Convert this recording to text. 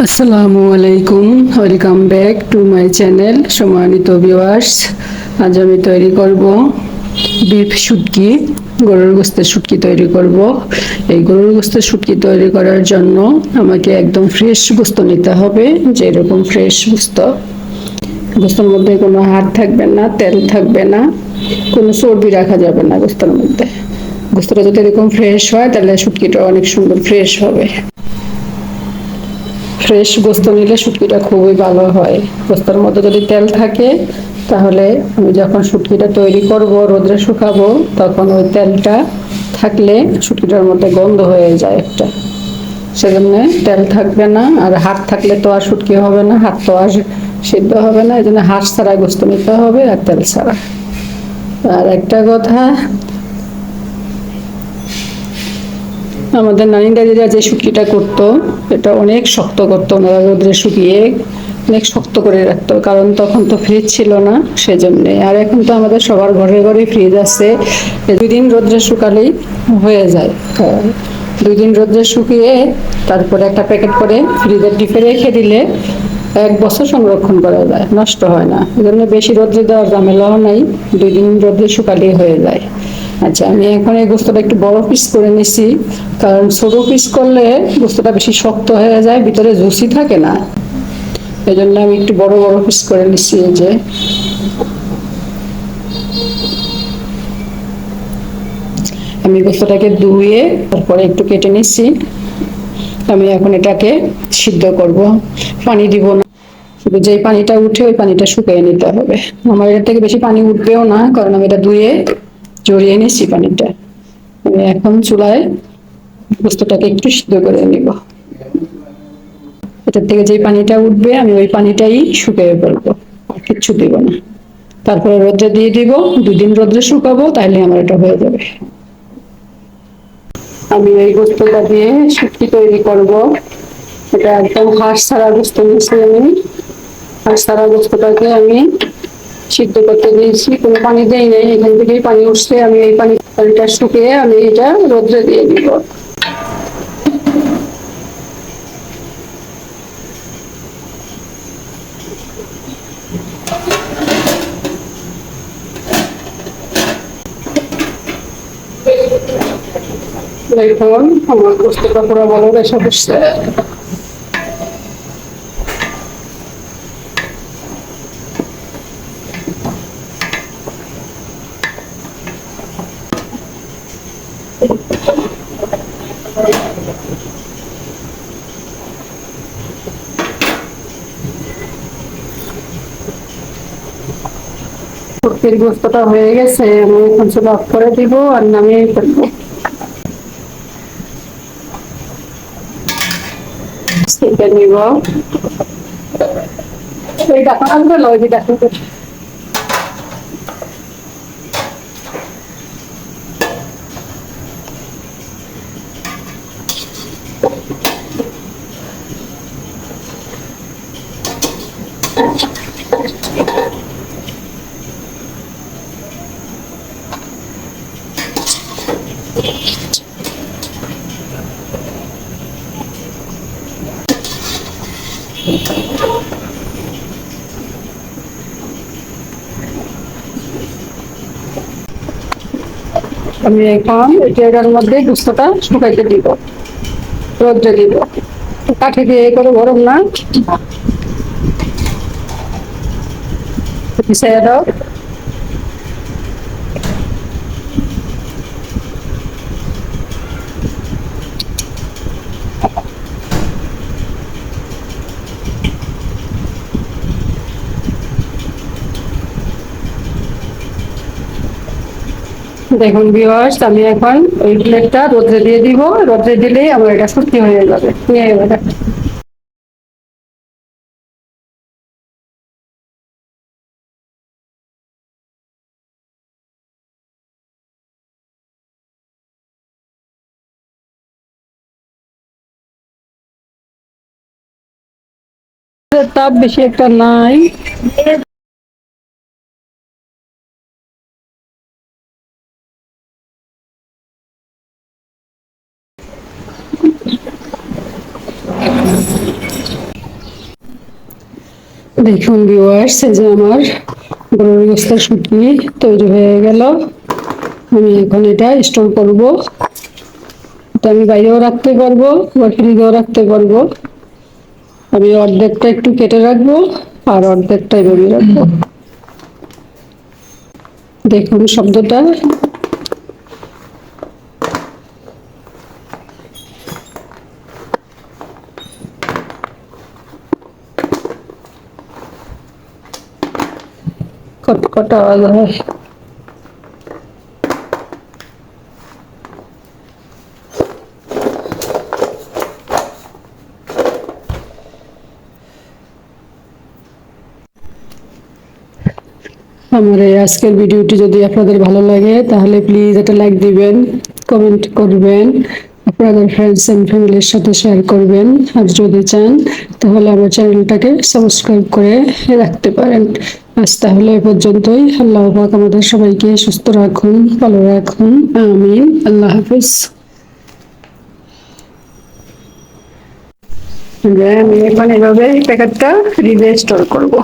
আসসালামু আলাইকুম, welcome back to my channel. সম্মানিত ভিউয়ার্স, আজ আমি তৈরি করব বিফ শুটকি, গরুর গোশতের শুটকি তৈরি করব। এই গরুর গোশতের শুটকি তৈরি করার জন্য আমাকে একদম ফ্রেশ গোশত নিতে হবে। যেরকম ফ্রেশ গোশত, গোশতের মধ্যে কোনো হাড় থাকবে না, তেল থাকবে না, কোনো চর্বি রাখা যাবে না গোশতের মধ্যে। গোশতটা যদি এরকম ফ্রেশ হয় তাহলে শুটকিটা অনেক সুন্দর ফ্রেশ হবে। ফ্রেশ গোস্ত নিলে শুটকিটা খুবই ভালো হয়। গোস্তের মধ্যে যদি তেল থাকে তাহলে আমি যখন শুটকিটা তৈরি করব, রোদ্রে শুকাবো, তখন ওই তেলটা থাকলে শুটকিটার মধ্যে গন্ধ হয়ে যায় একটা। সেজন্য তেল থাকবে না। আর হাত থাকলে তো আর শুটকি হবে না, হাত তো আর সিদ্ধ হবে না। এই জন্য হাত ছাড়া গোস্ত নিতে হবে, আর তেল ছাড়া। আর একটা কথা, আমাদের নানি দাদিরা যে শুটকিটা করতো, এটা অনেক শক্ত করতো। ওনারা রোদ্রে শুকিয়ে অনেক শক্ত করে রাখতো, কারণ তখন তো ফ্রিজ ছিল না, সেজন্যে। আর এখন তো আমাদের সবার ঘরে ঘরে ফ্রিজ আছে, 2 দিন রোদ্রে শুকালেই হয়ে যায়। 2 দিন রোদ্রে শুকিয়ে তারপরে একটা প্যাকেট করে ফ্রিজের ডিপে রেখে দিলে 1 বছর সংরক্ষণ করা যায়, নষ্ট হয় না। এই জন্য বেশি রোদ্রে দেওয়ার ঝামেলাও নাই, 2 দিন রোদ্রে শুকালেই হয়ে যায়। আচ্ছা, আমি এখন এই গোস্তটা একটু বড় পিস করে নিছি, কারণ ছোট পিস করলে গোস্তটা বেশি শক্ত হয়ে যায়, ভিতরে জুসি থাকে না। এই জন্য আমি একটু বড় বড় পিস করে নিচ্ছি। এই যে আমি গোস্তটাকে ধুয়ে তারপরে একটু কেটে নিচ্ছি। আমি এখন এটাকে সিদ্ধ করব, পানি দিব না। শুধু যেই পানিটা উঠে ওই পানিটা শুকিয়ে নিতে হবে। আমার এর থেকে বেশি পানি উঠবেও না, কারণ আমি এটা ধুয়ে জড়িয়ে নিচ্ছি পানিটা। আমি এখন চুলায় গোস্তটাকে একটু সিদ্ধ করে নিব। এটার থেকে যে পানিটা উঠবে আমি ওই পানিটাই শুকিয়ে ফেলবো, আর কিচ্ছু দিব না। তারপরে রোদ্রে দিয়ে দিব, 2 দিন রোদ্রে শুকাবো, তাহলে আমার এটা হয়ে যাবে। আমি এই গোস্তটা দিয়ে শুটকি তৈরি করব। এটা একদম হাড় ছাড়া গোস্ত নিয়েছি আমি। হাড় ছাড়া গোস্তটাকে আমি সিদ্ধ করতে দিয়েছি, কোনো পানি দেই নাই, এখান থেকেই পানি উঠছে। আমি এই পানিটা শুকিয়ে আমি এটা রোদ্রে দিয়ে দিব। দেখুন আমার গোস্তটা পুরো ভালো রেসে বসছে। শুটকির গোস্তটা হয়ে গেছে, আমি এখন চুলা অফ করে দিব আর নামিয়ে ফেলবো। সেটা নিব, এই ডাকা আনবে লয় যে ডাকা। আমি এখন এটার মধ্যে গোস্তটা শুকাইতে দিব, রোদ্রে দিব। কাঠে দিয়ে করে গরম না, পিছিয়ে দাও। দেখুন ভিউয়ার্স, আমি এখন ওই প্লেটটা রোদ্রে দিয়ে দিব। রোদ্রে দিলেই আমার এটা শুটকি হয়ে যাবে। নিয়ে এবার তাপ বেশি একটা নাই। দেখুন ভিউয়ার্স, এই যে আমার গরুর গোশতের শুটকি তৈরি হয়ে গেল। আমি এখন এটা স্টোর করব। এটা আমি বাইরেও রাখতে পারবো বা ফ্রিজেও রাখতে পারবো। আমি অর্ধেকটা একটু কেটে রাখবো আর অর্ধেকটা এভাবে রাখবো। দেখুন শব্দটা। খটখট আওয়াজ হয়। আমার এই আজকের ভিডিওটি যদি আপনাদের ভালো লাগে তাহলে প্লিজ একটা লাইক দিবেন, কমেন্ট করবেন, আপনাদের ফ্রেন্ডস এন্ড ফ্যামিলির সাথে শেয়ার করবেন। আর যদি চান তাহলে আমার চ্যানেলটাকে সাবস্ক্রাইব করে রাখতে পারেন। আজ তাহলে এ পর্যন্তই। আল্লাহ পাক আমাদের সবাইকে সুস্থ রাখুন, ভালো রাখুন, আমিন। আল্লাহ হাফিজ। আমি এখন এভাবে প্যাকেটটা ফ্রিজে স্টোর করবো।